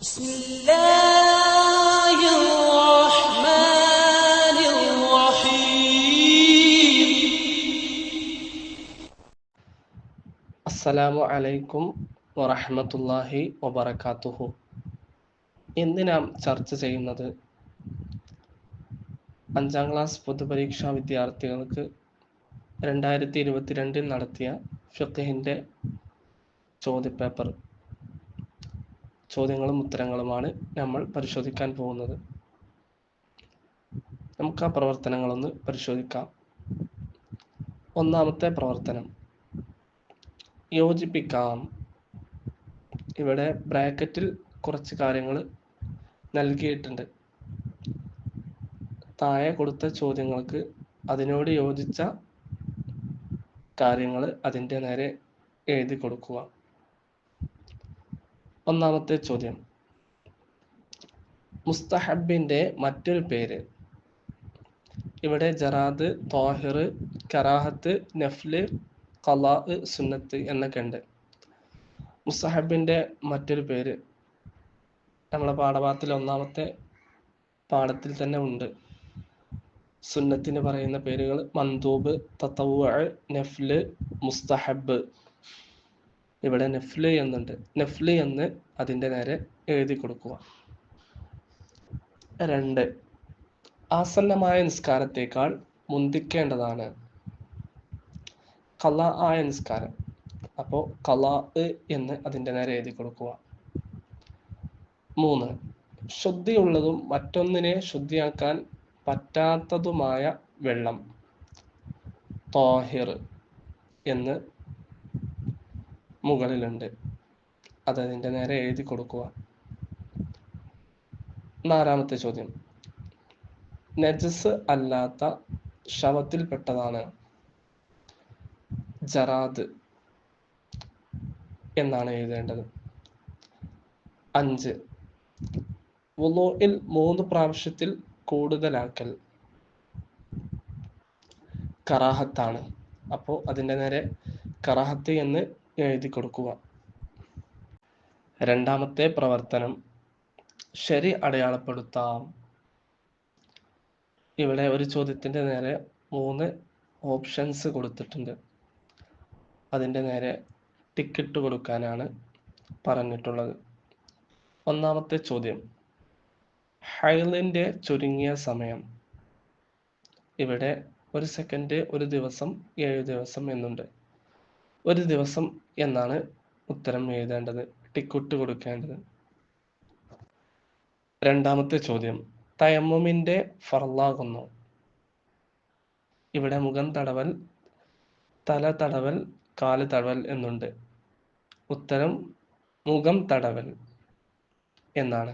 بسم الله الرحمن الرحيم. അസ്സലാമു അലൈക്കും വറഹ്മത്തുള്ളാഹി വബറകാതുഹു. ഇന്ന് നാം ചർച്ച ചെയ്യുന്നത് 5ാം ക്ലാസ് പൊതുപരീക്ഷാ വിദ്യാർത്ഥികൾക്ക് 2022 നടത്തിയ ഫിഖ്ഹിന്റെ ചോദ്യപേപ്പർ ചോദ്യങ്ങളും ഉത്തരങ്ങളുമാണ് നമ്മൾ പരിശോധിക്കാൻ പോകുന്നത്. നമുക്ക് ആ പ്രവർത്തനങ്ങളൊന്ന് പരിശോധിക്കാം. ഒന്നാമത്തെ പ്രവർത്തനം യോജിപ്പിക്കാം. ഇവിടെ ബ്രാക്കറ്റിൽ കുറച്ച് കാര്യങ്ങൾ നൽകിയിട്ടുണ്ട്. താഴെ കൊടുത്ത ചോദ്യങ്ങൾക്ക് അതിനോട് യോജിച്ച കാര്യങ്ങൾ അതിൻ്റെ നേരെ എഴുതി കൊടുക്കുക. ഒന്നാമത്തെ ചോദ്യം, മുസ്തഹബിന്റെ മറ്റൊരു പേര്. ഇവിടെ ജറാദ്, ത്വാഹിർ, കറാഹത്ത്, നഫ്ല്, ഖലാ, സുന്നത്ത് എന്നൊക്കെ ഉണ്ട്. മുസ്തഹബിന്റെ മറ്റൊരു പേര് നമ്മളെ പാഠഭാഗത്തിൽ ഒന്നാമത്തെ പാഠത്തിൽ തന്നെ ഉണ്ട്. സുന്നത്തിന് പറയുന്ന പേരുകൾ മന്ദൂബ്, തതവ്വുഅ, നഫ്ല്, മുസ്തഹബ്. ഇവിടെ നഫ്ല് എന്നുണ്ട്. നഫ്ല് എന്ന് അതിൻ്റെ നേരെ എഴുതി കൊടുക്കുക. 2, ആസന്നമായ നിസ്കാരത്തേക്കാൾ മുന്തിക്കേണ്ടതാണ് ഖലാ ആയ നിസ്കാരം. അപ്പോൾ ഖലാ എന്ന് അതിൻ്റെ നേരെ എഴുതി കൊടുക്കുക. 3, ശുദ്ധിയുള്ളതും മറ്റൊന്നിനെ ശുദ്ധിയാക്കാൻ പറ്റാത്തതുമായ വെള്ളം ത്വാഹിർ എന്ന് മുകളിലുണ്ട്. അതതിൻ്റെ നേരെ എഴുതി കൊടുക്കുക. 4ാമത്തെ ചോദ്യം, നജസ് അല്ലാത്ത ശവത്തിൽപ്പെട്ടതാണ് ജറാദ് എന്നാണ് എഴുതേണ്ടത്. 5, വുളൂഇൽ 3 പ്രാവശ്യത്തിൽ കൂടുതലാക്കൽ കറാഹത്താണ്. അപ്പോൾ അതിൻ്റെ നേരെ കറാഹത്ത് എന്ന് എഴുതി കൊടുക്കുക. 2ാമത്തെ പ്രവർത്തനം ശരി അടയാളപ്പെടുത്താം. ഇവിടെ ഒരു ചോദ്യത്തിൻ്റെ നേരെ 3 ഓപ്ഷൻസ് കൊടുത്തിട്ടുണ്ട്. അതിൻ്റെ നേരെ ടിക്കറ്റ് കൊടുക്കാനാണ് പറഞ്ഞിട്ടുള്ളത്. ഒന്നാമത്തെ ചോദ്യം, ഹൈളിൻ്റെ ചുരുങ്ങിയ സമയം. ഇവിടെ 1 സെക്കൻഡ്, 1 ദിവസം, 7 ദിവസം എന്നുണ്ട്. 1 ദിവസം എന്നാണ് ഉത്തരം എഴുതേണ്ടത്, ടിക്കറ്റ് കൊടുക്കേണ്ടത്. 2ാമത്തെ ചോദ്യം, തയമ്മുമിന്റെ ഫർളാകുന്നു. ഇവിടെ മുഖം തടവൽ, തല തടവൽ, കാല് തടവൽ എന്നുണ്ട്. ഉത്തരം മുഖം തടവൽ എന്നാണ്.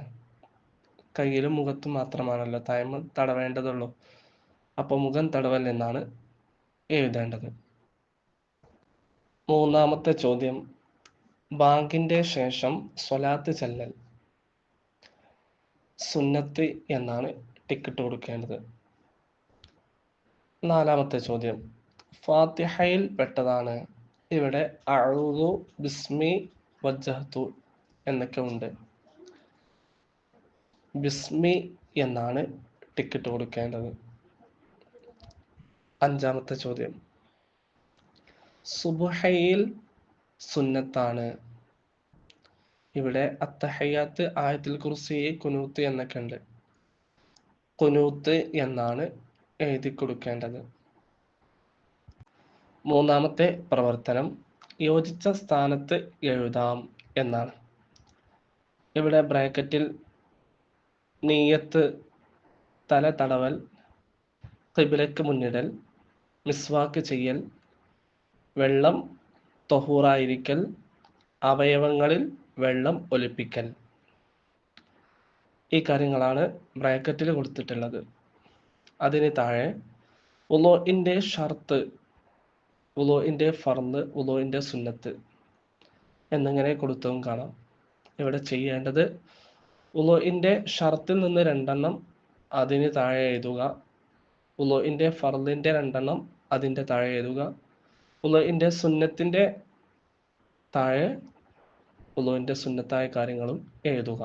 കയ്യിലും മുഖത്തും മാത്രമാണല്ലോ തയമ്മം തടവേണ്ടതുള്ളൂ. അപ്പോൾ മുഖം തടവൽ എന്നാണ് എഴുതേണ്ടത്. 3ാമത്തെ ചോദ്യം, ബാങ്കിന്റെ ശേഷം സ്വലാത്ത് ചൊല്ലൽ സുന്നത്ത് എന്നാണ് ടിക്കറ്റ് കൊടുക്കേണ്ടത്. 4ാമത്തെ ചോദ്യം, ഫാത്തിഹയിൽ പെട്ടതാണ്. ഇവിടെ അഊദു ബിസ്മി വജ്ജഹ്തു എന്നൊക്കെ ഉണ്ട്. ബിസ്മി എന്നാണ് ടിക്കറ്റ് കൊടുക്കേണ്ടത്. 5ാമത്തെ ചോദ്യം, സുബ്ഹയിൽ സുന്നത്താണ്. ഇവിടെ അത്തഹയ്യാത്ത്, ആയത്തുൽ കുർസി, കുനൂത്ത് എന്നൊക്കെ ഉണ്ട്. കുനൂത്ത് എന്നാണ് എഴുതി കൊടുക്കേണ്ടത്. 3ാമത്തെ പ്രവർത്തനം യോജിച്ച സ്ഥാനത്ത് എഴുതാം എന്നാണ്. ഇവിടെ ബ്രാക്കറ്റിൽ നിയ്യത്ത്, തല തടവൽ, ഖിബ്ലക്ക് മുന്നിടൽ, മിസ്വാക്ക് ചെയ്യൽ, വെള്ളം തൊഹൂറായിരിക്കൽ, അവയവങ്ങളിൽ വെള്ളം ഒലിപ്പിക്കൽ, ഈ കാര്യങ്ങളാണ് ബ്രാക്കറ്റിൽ കൊടുത്തിട്ടുള്ളത്. അതിന് താഴെ വുളൂഇന്റെ ഷർത്ത്, വുളൂഇന്റെ ഫർള്, വുളൂഇന്റെ സുന്നത്ത് എന്നിങ്ങനെ കൊടുത്തതും കാണാം. ഇവിടെ ചെയ്യേണ്ടത് വുളൂഇന്റെ ഷർത്തിൽ നിന്ന് 2 എണ്ണം അതിന് താഴെ എഴുതുക. വുളൂഇന്റെ ഫർളിന്റെ 2 എണ്ണം അതിൻ്റെ താഴെ എഴുതുക. വുളൂഇന്റെ സുന്നത്തിന്റെ താഴെ വുളൂഇന്റെ സുന്നത്തായ കാര്യങ്ങളും എഴുതുക.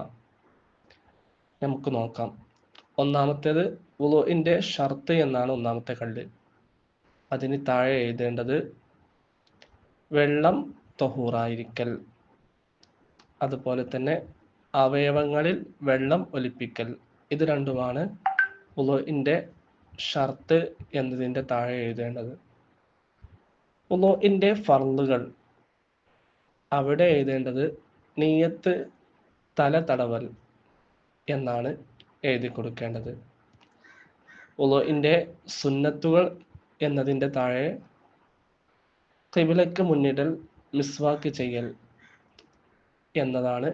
നമുക്ക് നോക്കാം. ഒന്നാമത്തേത് വുളുഇന്റെ ഷർത്ത് എന്നാണ് ഒന്നാമത്തെ കല്ല്. അതിന് താഴെ എഴുതേണ്ടത് വെള്ളം തൊഹൂറായിരിക്കൽ, അതുപോലെ തന്നെ അവയവങ്ങളിൽ വെള്ളം ഒലിപ്പിക്കൽ. ഇത് രണ്ടുമാണ് വുളുഇന്റെ ഷർത്ത് എന്നതിൻ്റെ താഴെ എഴുതേണ്ടത്. വുളുഇന്റെ ഫർളുകൾ, അവിടെ എഴുതേണ്ടത് നിയ്യത്ത് തല തടവൽ എന്നാണ് എഴുതി കൊടുക്കേണ്ടത്. വുളുഇന്റെ സുന്നത്തുകൾ എന്നതിൻ്റെ താഴെ ഖിബ്ലയ്ക്ക് മുന്നിടൽ, മിസ്വാക്ക് ചെയ്യൽ എന്നതാണ്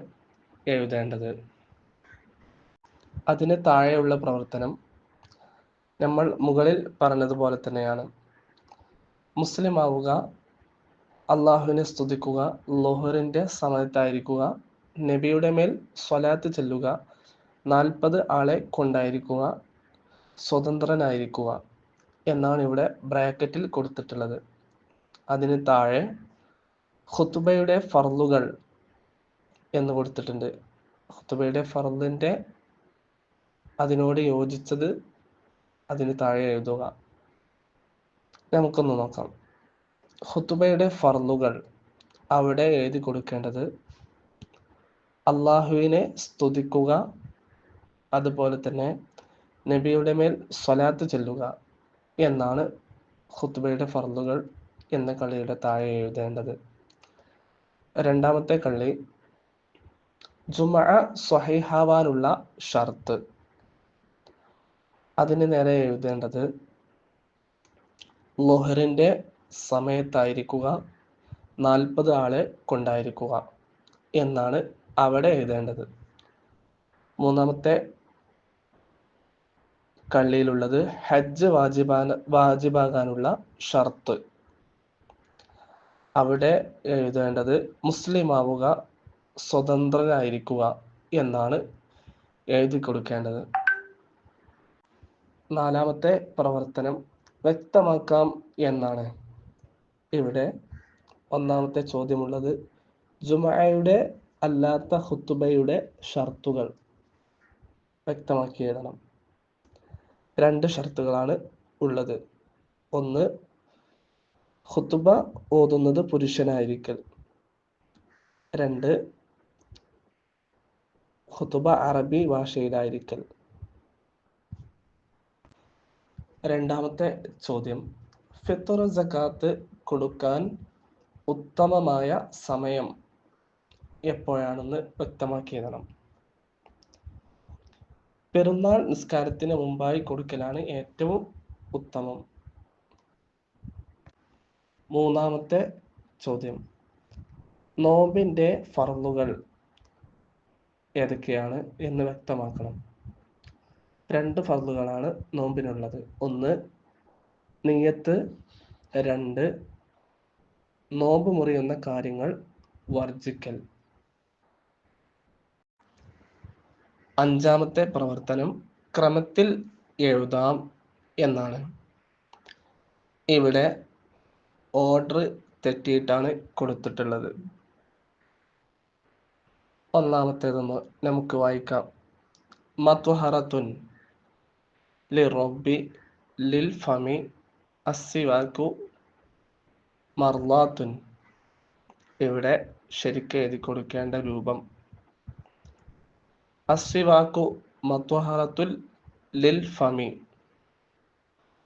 എഴുതേണ്ടത്. അതിന് താഴെയുള്ള പ്രവർത്തനം നമ്മൾ മുകളിൽ പറഞ്ഞതുപോലെ തന്നെയാണ്. മുസ്ലിം ആവുക, അള്ളാഹുവിനെ സ്തുതിക്കുക, ളുഹറിന്റെ സമയത്തായിരിക്കുക, നബിയുടെ മേൽ സ്വലാത്ത് ചെല്ലുക, 40 ആളെ കൊണ്ടായിരിക്കുക, സ്വതന്ത്രനായിരിക്കുക എന്നാണ് ഇവിടെ ബ്രാക്കറ്റിൽ കൊടുത്തിട്ടുള്ളത്. അതിന് താഴെ ഖുതുബയുടെ ഫർളുകൾ എന്ന് കൊടുത്തിട്ടുണ്ട്. ഖുതുബയുടെ ഫർളിന്റെ അതിനോട് യോജിച്ചത് അതിന് താഴെ എഴുതുക. നമുക്കൊന്ന് നോക്കാം. ഖുതുബയുടെ ഫർളുകൾ, അവിടെ എഴുതി കൊടുക്കേണ്ടത് അള്ളാഹുവിനെ സ്തുതിക്കുക, അതുപോലെ തന്നെ നബിയുടെ മേൽ സ്വലാത്ത് ചെല്ലുക എന്നാണ് ഖുതുബയുടെ ഫർളുകൾ എന്ന കള്ളിയുടെ താഴെ എഴുതേണ്ടത്. രണ്ടാമത്തെ കള്ളി ജുമഅ സ്വഹീഹാവാനുള്ള ഷർത്ത്. അതിന് നേരെ എഴുതേണ്ടത് ളുഹറിന്റെ സമയത്തായിരിക്കുക, 40 ആളെ കൊണ്ടായിരിക്കുക എന്നാണ് അവിടെ എഴുതേണ്ടത്. മൂന്നാമത്തെ കള്ളിയിലുള്ളത് ഹജ്ജ് വാജിബാകാനുള്ള ഷർത്ത്. അവിടെ എഴുതേണ്ടത് മുസ്ലിം ആവുക, സ്വതന്ത്രനായിരിക്കുക എന്നാണ് എഴുതി കൊടുക്കേണ്ടത്. നാലാമത്തെ പ്രവർത്തനം വ്യക്തമാക്കാം എന്നാണ്. ഇവിടെ ഒന്നാമത്തെ ചോദ്യമുള്ളത് ജുമഅയുടെ അല്ലാത്ത ഖുതുബയുടെ ഷർത്തുകൾ വ്യക്തമാക്കി എഴുതണം. 2 ഷർത്തുകളാണ് ഉള്ളത്. ഒന്ന്, ഖുതുബ ഓതുന്നത് പുരുഷനായിരിക്കൽ. 2, ഖുതുബ അറബി ഭാഷയിലായിരിക്കൽ. രണ്ടാമത്തെ ചോദ്യം, ഫിത്ർ സകാത്ത് കൊടുക്കാൻ ഉത്തമമായ സമയം എപ്പോഴാണെന്ന് വ്യക്തമാക്കി എഴുതണം. പെരുന്നാൾ നിസ്കാരത്തിന് മുമ്പായി കൊടുക്കലാണ് ഏറ്റവും ഉത്തമം. മൂന്നാമത്തെ ചോദ്യം, നോമ്പിന്റെ ഫർളുകൾ ഏതൊക്കെയാണ് എന്ന് വ്യക്തമാക്കണം. 2 ഫർളുകളാണ് നോമ്പിനുള്ളത്. 1, നിയ്യത്ത്. 2, നോമ്പ് മുറിയുന്ന കാര്യങ്ങൾ വർജിക്കൽ. അഞ്ചാമത്തെ പ്രവർത്തനം ക്രമത്തിൽ എഴുതാം എന്നാണ്. ഇവിടെ ഓർഡർ തെറ്റിയിട്ടാണ് കൊടുത്തിട്ടുള്ളത്. ഒന്നാമത്തേതൊന്ന് നമുക്ക് വായിക്കാം. മത്വഹറത്തുൻ ലിറബ്ബി ലിൽ ഫമി അസ്സിവാക്കു മർലാത്തുൻ. ഇവിടെ ശരിക്ക് എഴുതി കൊടുക്കേണ്ട രൂപം അസ്സിവാക്കു മത്വഹറത്തുൽ ലിൽ ഫമി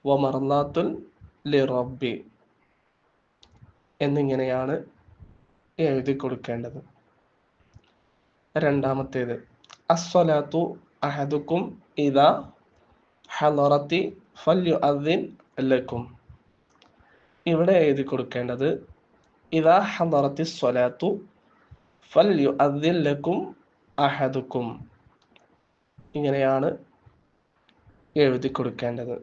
വ മർലാത്തുൻ ലിറബ്ബി എന്നിങ്ങനെയാണ് എഴുതി കൊടുക്കേണ്ടത്. രണ്ടാമത്തേത് അസ്വലാത്തു അഹദുക്കും ഇദാ ഹളറത്തി ഫല്യുഅദ്ദിൻ ലക്കും. ഇവിടെ എഴുതി കൊടുക്കേണ്ടത് ഇദാ ഹളറത്തി സ്വലാത്തു ഫല്യുഅദ്ദിൻ ലക്കും അഹദുക്കും. ഇങ്ങനെയാണ് എഴുതി കൊടുക്കേണ്ടത്.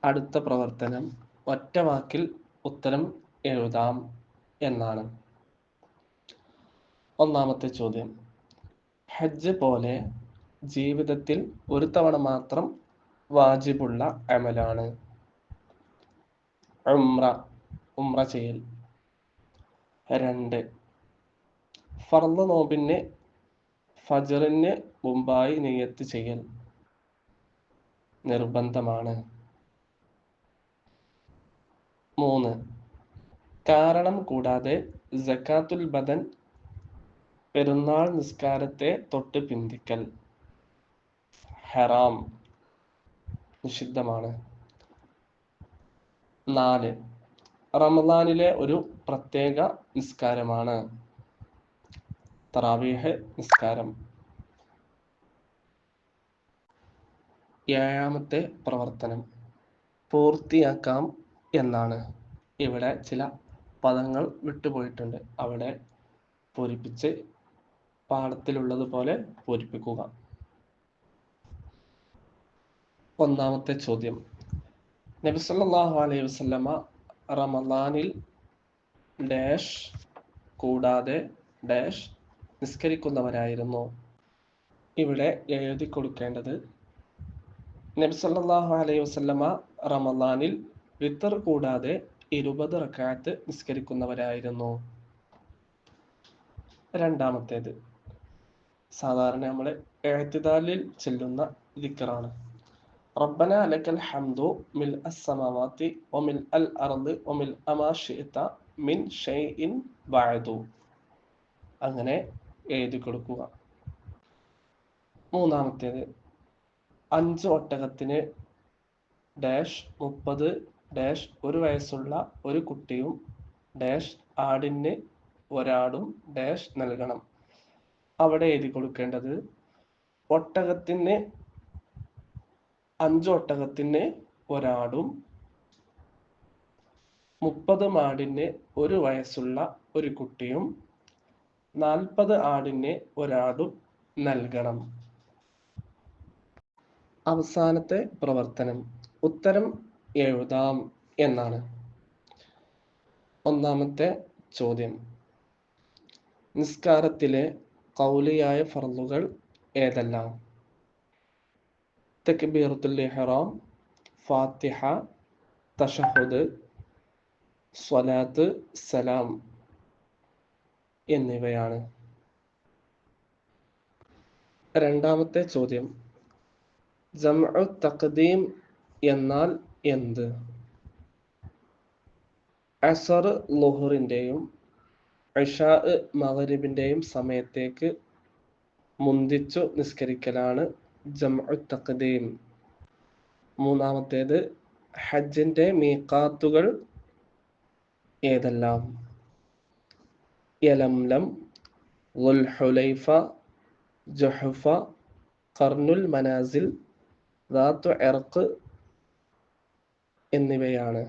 അടുത്ത പ്രവർത്തനം ഒറ്റ വാക്കിൽ ഉത്തരം എഴുതാം എന്നാണ്. ഒന്നാമത്തെ ചോദ്യം, ഹജ്ജ് പോലെ ജീവിതത്തിൽ ഒരു തവണ മാത്രം വാജിബുള്ള അമലാണ് ഉംറ ചെയ്യൽ. 2, ഫർള് നോമ്പിന് ഫജ്റിന് മുമ്പായി നിയ്യത്ത് ചെയ്യൽ നിർബന്ധമാണ്. 3. കാരണം കൂടാതെ സക്കാത്തുൽ ബദൻ പെരുന്നാൾ നിസ്കാരത്തെ തൊട്ട് പിന്തിക്കൽ ഹറാം, നിഷിദ്ധമാണ്. 4. റമദാനിലെ ഒരു പ്രത്യേക നിസ്കാരമാണ് തറാവീഹ് നിസ്കാരം. 7-ാമത്തെ പ്രവർത്തനം പൂർത്തിയാക്കാം എന്നാണ്. ഇവിടെ ചില പദങ്ങൾ വിട്ടുപോയിട്ടുണ്ട്, അവിടെ പൂരിപ്പിച്ച് പാഠത്തിലുള്ളതുപോലെ പൂരിപ്പിക്കുക. 1-ാമത്തെ ചോദ്യം, നബി സല്ലല്ലാഹു അലൈഹി വസല്ലമ റമദാനിൽ ഡാഷ് കൂടാതെ ഡാഷ് നിസ്കരിക്കുന്നവരായിരുന്നു. ഇവിടെ എഴുതി കൊടുക്കേണ്ടത് നബി സല്ലല്ലാഹു അലൈഹി വസല്ലമ റമദാനിൽ വിത്തർ കൂടാതെ 20 റക്അത്ത് നിസ്കരിക്കുന്നവരായിരുന്നു. 2-ാമത്തേത് സാധാരണ നമ്മൾ ഇഅ്തിദാലിൽ ചൊല്ലുന്ന ദിക്റാണ്. റബ്ബന ലക്കൽ ഹംദു മിൽ അസ്സമാവാതി വമിൽ അൽ അർദ് വമിൽ അമാ ശിഅത മിൻ ഷൈഇൻ ബഅദു. അങ്ങനെ എഴുതി കൊടുക്കുക. 3-ാമത്തേത് 5 ഒട്ടകത്തിന് ഡാഷ് 30 ഡാഷ് 1 വയസ്സുള്ള ഒരു കുട്ടിയും ഡാഷ് ആടിന് ഒരാടും ഡാഷ് നൽകണം. അവിടെ എഴുതി കൊടുക്കേണ്ടത് 5 ഒട്ടകത്തിന് ഒരാടും 30 മാടിന് 1 വയസ്സുള്ള ഒരു കുട്ടിയും 40 ആടിന് ഒരാടും നൽകണം. അവസാനത്തെ പ്രവർത്തനം ഉത്തരം എഴുതാം എന്നാണ്. 1-ാമത്തെ ചോദ്യം, നിസ്കാരത്തിലെ ഖൗലിയായ ഫർളുകൾ ഏതെല്ലാം? തക്ബീറത്തുൽ ഇഹ്റാം, ഫാത്തിഹ, തശഹുദ്, സ്വലാത്ത്, സലാം എന്നിവയാണ്. 2-ാമത്തെ ചോദ്യം, ജംഉ തഖ്ദീം എന്നാൽ എന്ത്? അസ്ർ ളുഹറിന്റെയും ഇശാ മഗ്രിബിന്റെയും സമയത്തേക്ക് മുന്തിച്ചു നിസ്കരിക്കലാണ് ജംഉ തഖ്ദീം. 3-ാമത്തേത് ഹജ്ജിന്റെ മീഖാത്തുകൾ ഏതെല്ലാം? യലംലം, ദുൽഹുലൈഫ, ജുഹഫ, ഖർനുൽ മനാസിൽ, ദാത്തു ഇർഖ് എന്നിവയാണ്.